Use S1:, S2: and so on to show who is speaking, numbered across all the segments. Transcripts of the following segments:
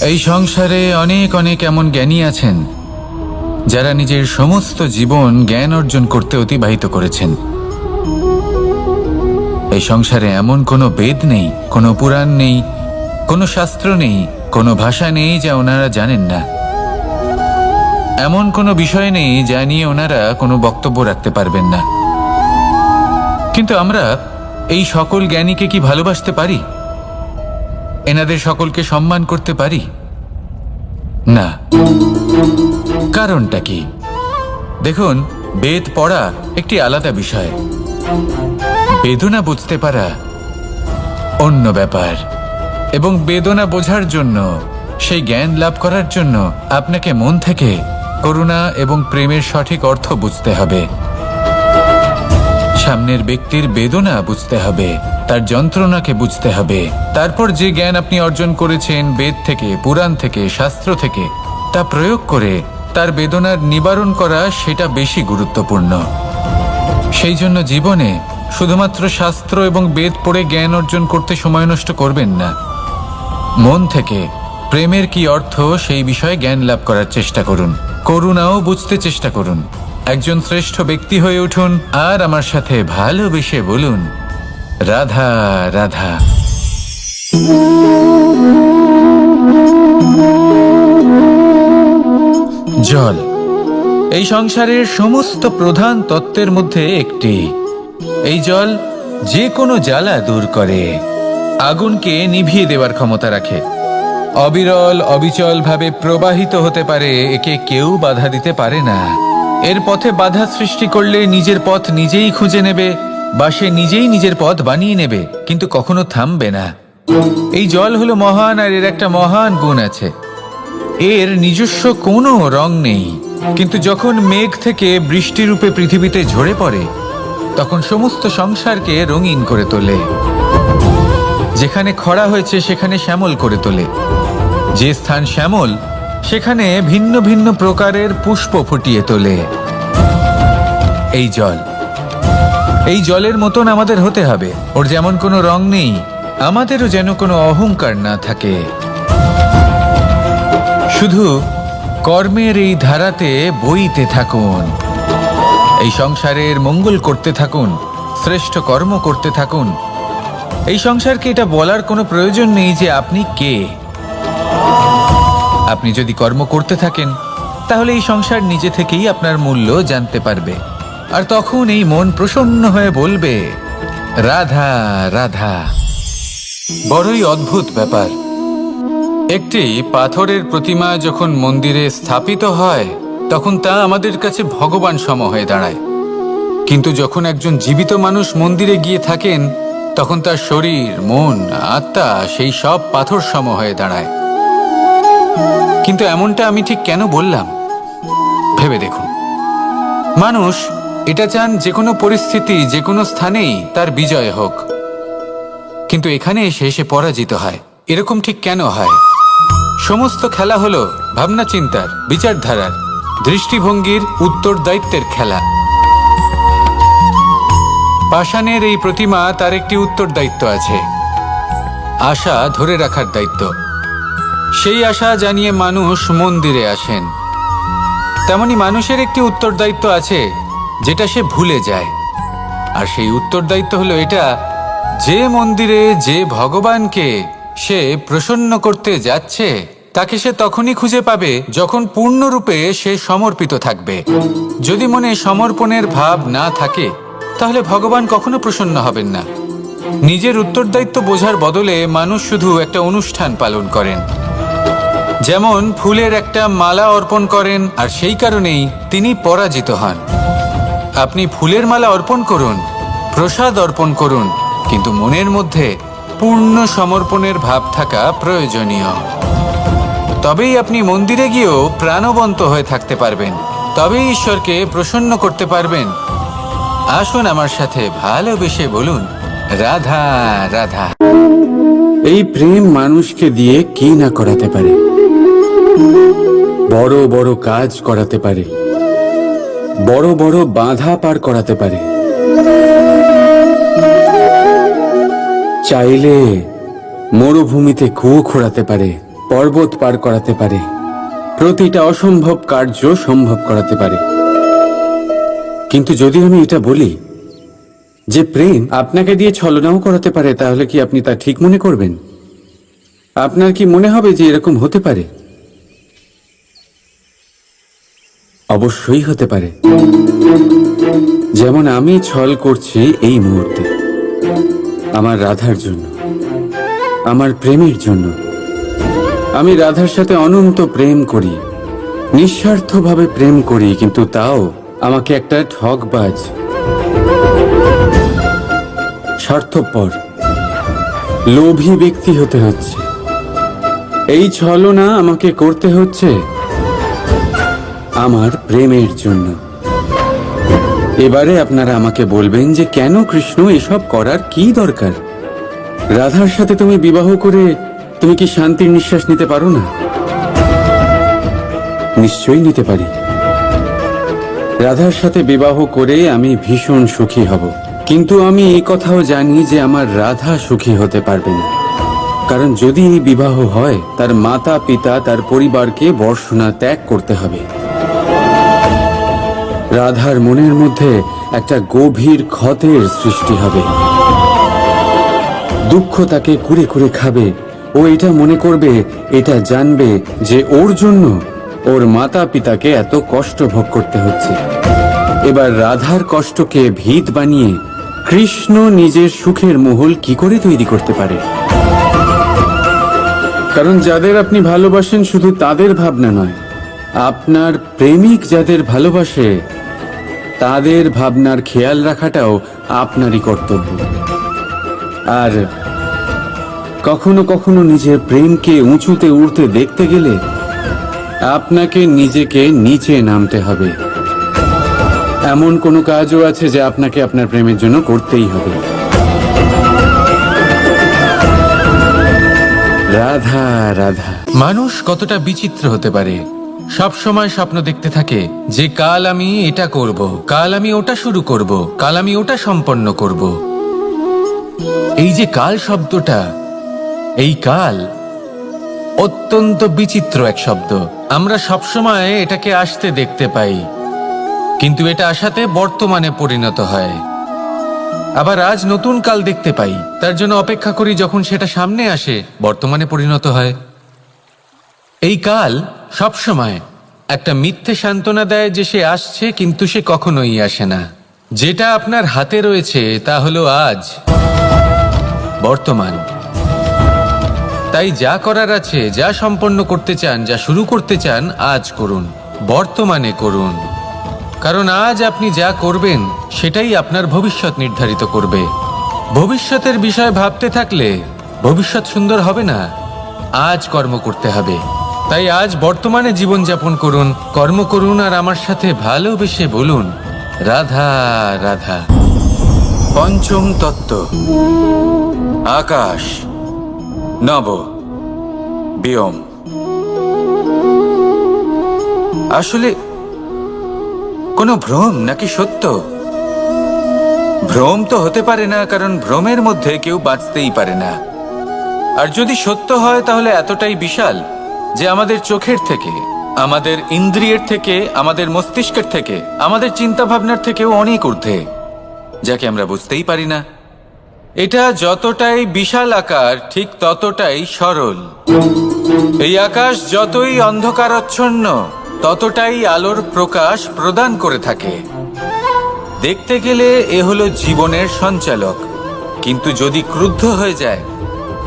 S1: এই সংসারে অনেক অনেক এমন জ্ঞানী আছেন যারা নিজের সমস্ত জীবন জ্ঞান অর্জন করতে অতিবাহিত করেছেন। এই সংসারে এমন কোনো বেদ নেই, কোনো পুরাণ নেই, কোনো শাস্ত্র নেই, কোনো ভাষা নেই যা ওনারা জানেন না। এমন কোনো বিষয় নেই যা নিয়ে ওনারা কোনো বক্তব্য রাখতে পারবেন না। কিন্তু আমরা এই সকল জ্ঞানীকে কি ভালোবাসতে পারি? এনাদের সকলকে সম্মান করতে পারি না। কারণটা কি? দেখুন, বেদ পড়া একটি আলাদা বিষয়, বেদনা বুঝতে পারা অন্য ব্যাপার। এবং বেদনা বোঝার জন্য, সেই জ্ঞান লাভ করার জন্য আপনাকে মন থেকে করুণা এবং প্রেমের সঠিক অর্থ বুঝতে হবে। সামনের ব্যক্তির বেদনা বুঝতে হবে, তার যন্ত্রণাকে বুঝতে হবে। তারপর যে জ্ঞান আপনি অর্জন করেছেন বেদ থেকে, পুরাণ থেকে, শাস্ত্র থেকে, তা প্রয়োগ করে তার বেদনার নিবারণ করা, সেটা বেশি গুরুত্বপূর্ণ। সেই জন্য জীবনে শুধুমাত্র শাস্ত্র এবং বেদ পড়ে জ্ঞান অর্জন করতে সময় নষ্ট করবেন না। মন থেকে প্রেমের কি অর্থ সেই বিষয়ে জ্ঞান লাভ করার চেষ্টা করুন, করুণাও বুঝতে চেষ্টা করুন। একজন শ্রেষ্ঠ ব্যক্তি হয়ে উঠুন আর আমার সাথে ভালোবেসে বলুন, রাধা রাধা। জল এই সংসারের সমস্ত প্রধান তত্ত্বের মধ্যে একটি। এই জল যে কোনো জ্বালা দূর করে, আগুনকে নিভিয়ে দেওয়ার ক্ষমতা রাখে, অবিরল অবিচল ভাবে প্রবাহিত হতে পারে, একে কেউ বাধা দিতে পারে না। এর পথে বাধা সৃষ্টি করলে নিজের পথ নিজেই খুঁজে নেবে বা সে নিজেই নিজের পথ বানিয়ে নেবে, কিন্তু কখনো থামবে না। এই জল হলো মহান, আর এর একটা মহান গুণ আছে, এর নিজস্ব কোনো রং নেই। কিন্তু যখন মেঘ থেকে বৃষ্টি রূপে পৃথিবীতে ঝরে পড়ে, তখন সমস্ত সংসারকে রঙিন করে তোলে। যেখানে খরা হয়েছে সেখানে শ্যামল করে তোলে, যে স্থান শ্যামল সেখানে ভিন্ন ভিন্ন প্রকারের পুষ্প ফুটিয়ে তোলে। এই জল, এই জলের মতন আমাদের হতে হবে। ওর যেমন কোনো রং নেই, আমাদেরও যেন কোনো অহংকার না থাকে। শুধু কর্মের এই ধারাতে বইতে থাকুন, এই সংসারের মঙ্গল করতে থাকুন, শ্রেষ্ঠ কর্ম করতে থাকুন। এই সংসারকে এটা বলার কোনো প্রয়োজন নেই যে আপনি কে। আপনি যদি কর্ম করতে থাকেন তাহলে এই সংসার নিজে থেকেই আপনার মূল্য জানতে পারবে, আর তখন এই মন প্রসন্ন হয়ে বলবে, রাধা রাধা। বড়ই অদ্ভুত ব্যাপার, একটি পাথরের প্রতিমা যখন মন্দিরে স্থাপিত হয় তখন তা আমাদের কাছে ভগবান সম হয়ে দাঁড়ায়। কিন্তু যখন একজন জীবিত মানুষ মন্দিরে গিয়ে থাকেন তখন তার শরীর, মন, আত্মা সেই সব পাথর সম হয়ে দাঁড়ায়। কিন্তু এমনটা আমি ঠিক কেন বললাম ভেবে দেখুন। মানুষ এটা চান যে কোনো পরিস্থিতি, যে কোনো স্থানেই তার বিজয় হোক, কিন্তু এখানে এসে সে পরাজিত হয়। এরকম ঠিক কেন হয়? সমস্ত খেলা হলো ভাবনা চিন্তার, বিচারধারার, দৃষ্টিভঙ্গির, উত্তরদায়িত্বের খেলা। পাষাণের এই প্রতিমা, তার একটি উত্তরদায়িত্ব আছে, আশা ধরে রাখার দায়িত্ব। সেই আশা জানিয়ে মানুষ মন্দিরে আসেন। তেমনি মানুষের একটি উত্তরদায়িত্ব আছে যেটা সে ভুলে যায়, আর সেই উত্তরদায়িত্ব হলো এটা, যে মন্দিরে যে ভগবানকে সে প্রসন্ন করতে যাচ্ছে তাকে সে তখনই খুঁজে পাবে যখন পূর্ণরূপে সে সমর্পিত থাকবে। যদি মনে সমর্পণের ভাব না থাকে তাহলে ভগবান কখনো প্রসন্ন হবেন না। নিজের উত্তরদায়িত্ব বোঝার বদলে মানুষ শুধু একটা অনুষ্ঠান পালন করেন, যেমন ফুলের একটা মালা অর্পণ করেন, আর সেই কারণেই তিনি পরাজিত হন। আপনি ফুলের মালা অর্পণ করুন, প্রসাদ অর্পণ করুন, কিন্তু মনের মধ্যে পূর্ণ সমর্পণের ভাব থাকা প্রয়োজনীয়। তবেই আপনি মন্দিরে গিয়েও প্রাণবন্ত হয়ে থাকতে পারবেন, তবেই ঈশ্বরকে প্রসন্ন করতে পারবেন। আসুন আমার সাথে ভালোবেসে বলুন, রাধা রাধা।
S2: এই প্রেম মানুষকে দিয়ে কি না করাতে পারে, বড় বড় কাজ করাতে পারে, বড় বড় বাধা পার করাতে পারে। চাইলে মরুভূমিতে কুয়ো খোঁড়াতে পারে, পর্বত পার করাতে পারে, প্রতিটা অসম্ভব কার্য সম্ভব করাতে পারে। কিন্তু যদি আমি এটা বলি যে প্রেম আপনাকে দিয়ে ছলনাও করাতে পারে, তাহলে কি আপনি তা ঠিক মনে করবেন? আপনার কি মনে হবে যে এরকম হতে পারে? অবশ্যই হতে পারে। যেমন আমি ছল করছি এই মুহূর্তে আমার রাধার জন্য, আমার প্রেমের জন্য। আমি রাধার সাথে অনন্ত প্রেম করি, নিঃস্বার্থভাবে প্রেম করি, কিন্তু তাও আমাকে একটা ঠকবাজ, স্বার্থপর, লোভী ব্যক্তি হতে হচ্ছে। এই ছলনা আমাকে করতে হচ্ছে আমার প্রেমের জন্য। এবারে আপনারা আমাকে বলবেন যে কেন কৃষ্ণ এসব করার কি দরকার? রাধার সাথে তুমি বিবাহ করে তুমি কি শান্তির নিঃশ্বাস নিতে পারো না? নিশ্চয়ই নিতে পারি। রাধার সাথে বিবাহ করে আমি ভীষণ সুখী হব, কিন্তু আমি এই কথাও জানি যে আমার রাধা সুখী হতে পারবে না। কারণ যদি এই বিবাহ হয়, তার মাতা পিতা, তার পরিবারকে বর্ষণা ত্যাগ করতে হবে। রাধার মনের মধ্যে একটা গভীর ক্ষতের সৃষ্টি হবে। দুঃখ তাকে কুরে কুরে খাবে। ও এটা মনে করবে, এটা জানবে যে ওর জন্য ওর মাতা পিতাকে এত কষ্ট ভোগ করতে হচ্ছে। এবার রাধার কষ্টকে ভিত বানিয়ে কৃষ্ণ নিজের সুখের মহল কি করে তৈরি করতে পারে? কারণ যাদের আপনি ভালোবাসেন শুধু তাদের ভাবনা নয়, আপনার প্রেমিক যাদের ভালোবাসে তাদের ভাবনার খেয়াল রাখাটাও আপনারই কর্তব্য। আর কখনো কখনো নিজের প্রেমকে উঁচুতে উঠতে দেখতে গেলে আপনাকে নিজেকে নিচে নামতে হবে। এমন কোনো কাজও আছে যা আপনাকে আপনার প্রেমের জন্য করতেই হবে। রাধা রাধা।
S1: মানুষ কতটা বিচিত্র হতে পারে। সব সময় স্বপ্ন দেখতে থাকে যে কাল আমি এটা করব, কাল আমি ওটা শুরু করব, কাল আমি ওটা সম্পন্ন করব। এই যে কাল শব্দটা, এই কাল অত্যন্ত বিচিত্র এক শব্দ। আমরা সবসময় এটাকে আসতে দেখতে পাই, কিন্তু এটা আসাতে বর্তমানে পরিণত হয়। আবার আজ নতুন কাল দেখতে পাই, তার জন্য অপেক্ষা করি, যখন সেটা সামনে আসে বর্তমানে পরিণত হয়। এই কাল সবসময় একটা মিথ্যে সান্ত্বনা দেয় যে সে আসছে, কিন্তু সে কখনোই আসে না। যেটা আপনার হাতে রয়েছে তা হলো আজ, বর্তমান। তাই যা করার আছে, যা সম্পন্ন করতে চান, যা শুরু করতে চান, আজ করুন, বর্তমানে করুন। কারণ আজ আপনি যা করবেন সেটাই আপনার ভবিষ্যৎ নির্ধারিত করবে। ভবিষ্যতের বিষয় ভাবতে থাকলে ভবিষ্যৎ সুন্দর হবে না। আজ কর্ম করতে হবে। তাই আজ বর্তমানে জীবনযাপন করুন, কর্ম করুন, আর আমার সাথে ভালোবেসে বলুন রাধা রাধা। পঞ্চম তত্ত্ব, আকাশ, নব, ব্যোম। আসলে কোনো ভ্রম নাকি সত্য? ভ্রম তো হতে পারে না, কারণ ভ্রমের মধ্যে কেউ বাঁচতেই পারে না। আর যদি সত্য হয় তাহলে এতটাই বিশাল যে আমাদের চোখের থেকে, আমাদের ইন্দ্রিয়ের থেকে, আমাদের মস্তিষ্কের থেকে, আমাদের চিন্তা ভাবনার থেকেও অনেক ঊর্ধ্বে, যাকে আমরা বুঝতেই পারি না। এটা যতটাই বিশাল আকার, ঠিক ততটাই সরল। এই আকাশ যতই অন্ধকারাচ্ছন্ন, ততটাই আলোর প্রকাশ প্রদান করে থাকে। দেখতে গেলে এ হলো জীবনের সঞ্চালক, কিন্তু যদি ক্রুদ্ধ হয়ে যায়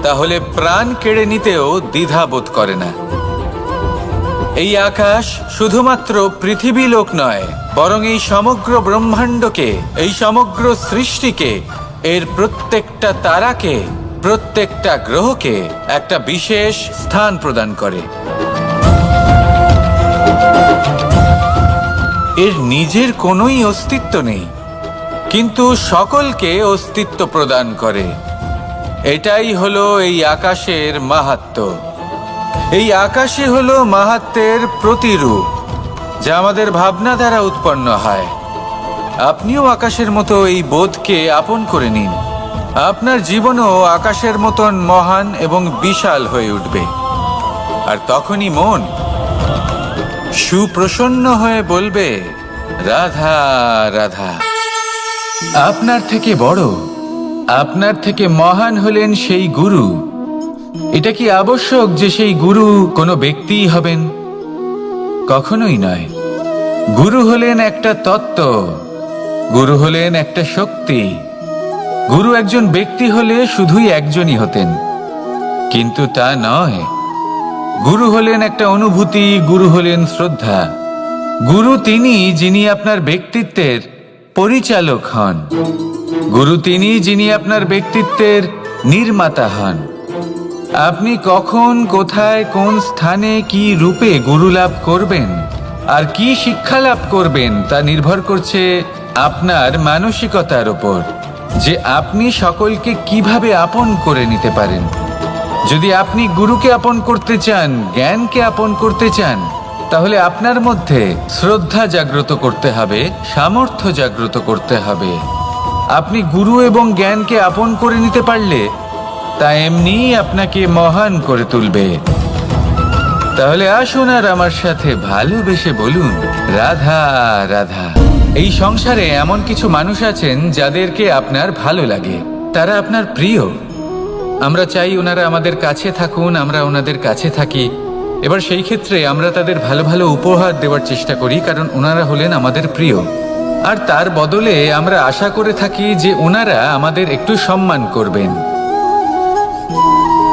S1: তাহলে প্রাণ কেড়ে নিতেও দ্বিধা বোধ করে না। এই আকাশ শুধুমাত্র পৃথিবী লোক নয়, বরং এই সমগ্র ব্রহ্মাণ্ডকে, এই সমগ্র সৃষ্টিকে, এর প্রত্যেকটা তারাকে, প্রত্যেকটা গ্রহকে একটা বিশেষ স্থান প্রদান করে। এর নিজের কোনোই অস্তিত্ব নেই, কিন্তু সকলকে অস্তিত্ব প্রদান করে। এটাই হলো এই আকাশের মাহাত্ম্য। এই আকাশই হলো মাহাত্ম্যের প্রতিরূপ, যা আমাদের ভাবনা দ্বারা উৎপন্ন হয়। আপনিও আকাশের মতো এই বোধকে আপন করে নিন। আপনার জীবনও আকাশের মতন মহান এবং বিশাল হয়ে উঠবে। আর তখনই মন সুপ্রসন্ন হয়ে বলবে, রাধা রাধা। আপনার থেকে বড়, আপনার থেকে মহান হলেন সেই গুরু। এটা কি আবশ্যক যে সেই গুরু কোনো ব্যক্তিই হবেন? কখনোই নয়। গুরু হলেন একটা তত্ত্ব, গুরু হলেন একটা শক্তি। গুরু একজন ব্যক্তি হলে শুধুই একজনই হতেন, কিন্তু তা নয়। গুরু হলেন একটা অনুভূতি, গুরু হলেন শ্রদ্ধা। গুরু তিনি যিনি আপনার ব্যক্তিত্বের পরিচালক হন। গুরু তিনি যিনি আপনার ব্যক্তিত্বের নির্মাতা হন। আপনি কখন, কোথায়, কোন স্থানে, কি রূপে গুরু লাভ করবেন আর কি শিক্ষা লাভ করবেন তা নির্ভর করছে আপনার মানসিকতার উপর, যে আপনি সকলকে কিভাবে আপন করে নিতে পারেন। যদি আপনি গুরুকে আপন করতে চান, জ্ঞানকে আপন করতে চান, তাহলে আপনার মধ্যে শ্রদ্ধা জাগ্রত করতে হবে, সামর্থ্য জাগ্রত করতে হবে। আপনি গুরু এবং জ্ঞানকে আপন করে নিতে পারলে তা এমনিই আপনাকে মহান করে তুলবে। তাহলে আসুন আর আমার সাথে ভালোবেসে বলুন, রাধা রাধা। এই সংসারে এমন কিছু মানুষ আছেন যাদেরকে আপনার ভালো লাগে, তারা আপনার প্রিয়। আমরা চাই ওনারা আমাদের কাছে থাকুন, আমরা ওনাদের কাছে থাকি। এবার সেই ক্ষেত্রে আমরা তাদের ভালো ভালো উপহার দেওয়ার চেষ্টা করি, কারণ ওনারা হলেন আমাদের প্রিয়। আর তার বদলে আমরা আশা করে থাকি যে ওনারা আমাদের একটু সম্মান করবেন।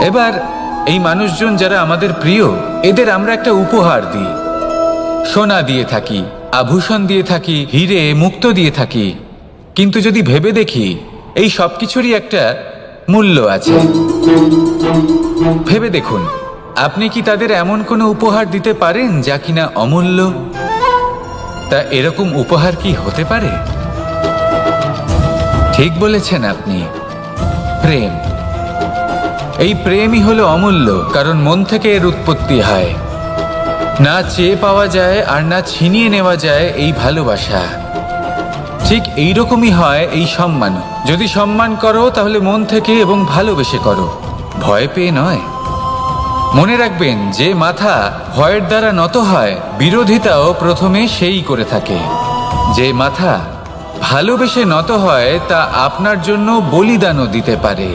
S1: এবার এই মানুষজন যারা আমাদের প্রিয়, এদের আমরা একটা উপহার দিই। সোনা দিয়ে থাকি, আভূষণ দিয়ে থাকি, হিরে মুক্তো দিয়ে থাকি। কিন্তু যদি ভেবে দেখি, এই সব কিছুরই একটা মূল্য আছে। ভেবে দেখুন, আপনি কি তাদের এমন কোনো উপহার দিতে পারেন যা কিনা অমূল্য? তা এরকম উপহার কি হতে পারে? ঠিক বলেছেন আপনি, প্রেম। এই প্রেমই হলো অমূল্য, কারণ মন থেকে এর উৎপত্তি হয়। না চেয়ে পাওয়া যায় আর না ছিনিয়ে নেওয়া যায় এই ভালোবাসা। ঠিক এইরকমই হয় এই সম্মান। যদি সম্মান করো তাহলে মন থেকে এবং ভালোবেসে করো, ভয় পেয়ে নয়। মনে রাখবেন, যে মাথা ভয়ের দ্বারা নত হয়, বিরোধিতাও প্রথমে সেই করে থাকে। যে মাথা ভালোবেসে নত হয়, তা আপনার জন্য বলিদানও দিতে পারে।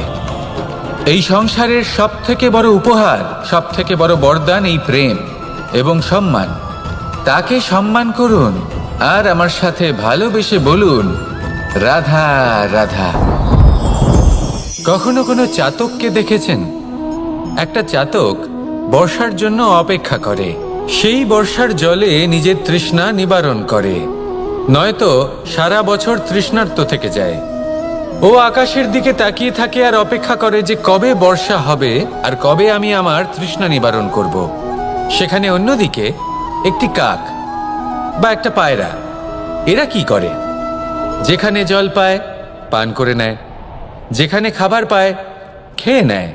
S1: এই সংসারের সব থেকে বড় উপহার, সব থেকে বড় বরদান এই প্রেম এবং সম্মান। তাকে সম্মান করুন আর আমার সাথে ভালোবেসে বলুন, রাধা রাধা। কখনো কোনো চাতককে দেখেছেন? একটা চাতক বর্ষার জন্য অপেক্ষা করে। সেই বর্ষার জলে নিজের তৃষ্ণা নিবারণ করে, নয়তো সারা বছর তৃষ্ণার্ত থেকে যায়। ও আকাশের দিকে তাকিয়ে থাকে আর অপেক্ষা করে যে কবে বর্ষা হবে আর কবে আমি আমার তৃষ্ণা নিবারণ করব। সেখানে অন্যদিকে একটি কাক বা একটা পায়রা, এরা কি করে? যেখানে জল পায় পান করে নেয়, যেখানে খাবার পায় খেয়ে নেয়।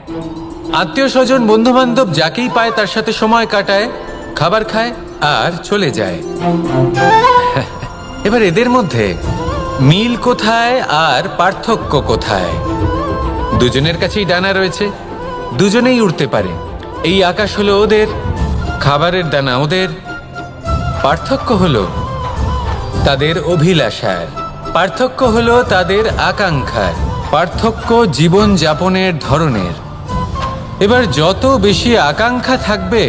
S1: আত্মীয় স্বজন, বন্ধু বান্ধব যাকেই পায় তার সাথে সময় কাটায়, খাবার খায় আর চলে যায়। এবার এদের মধ্যে মিল কোথায় আর পার্থক্য কোথায়? দুজনের কাছেই ডানা রয়েছে, দুজনেই উড়তে পারে। এই আকাশ হলো ওদের, খাবারের দানা ওদের। পার্থক্য হলো তাদের অভিলাষার, পার্থক্য হলো তাদের আকাঙ্ক্ষার, পার্থক্য জীবন যাপনের ধরনের। এবার যত বেশি আকাঙ্ক্ষা থাকবে,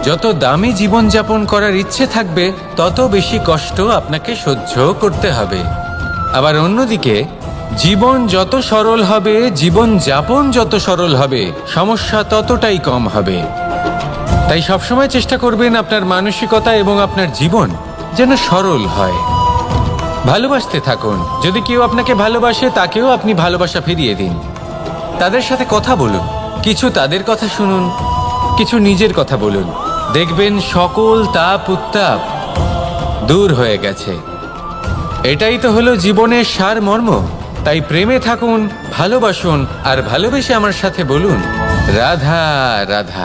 S1: যত দামি জীবন যাপন করার ইচ্ছে থাকবে, তত বেশি কষ্ট আপনাকে সহ্য করতে হবে। আবার অন্যদিকে জীবন যত সরল হবে, জীবন যাপন যত সরল হবে, সমস্যা ততটাই কম হবে। তাই সবসময় চেষ্টা করবেন আপনার মানসিকতা এবং আপনার জীবন যেন সরল হয়। ভালোবাসতে থাকুন। যদি কেউ আপনাকে ভালোবাসে, তাকেও আপনি ভালোবাসা ফিরিয়ে দিন। তাদের সাথে কথা বলুন, কিছু তাদের কথা শুনুন, কিছু নিজের কথা বলুন। দেখবেন সকল তাপ উত্তাপ দূর হয়ে গেছে। এটাই তো হলো জীবনের সারমর্ম। তাই প্রেমে থাকুন, ভালোবাসুন আর ভালোবেসে আমার সাথে বলুন, রাধা রাধা।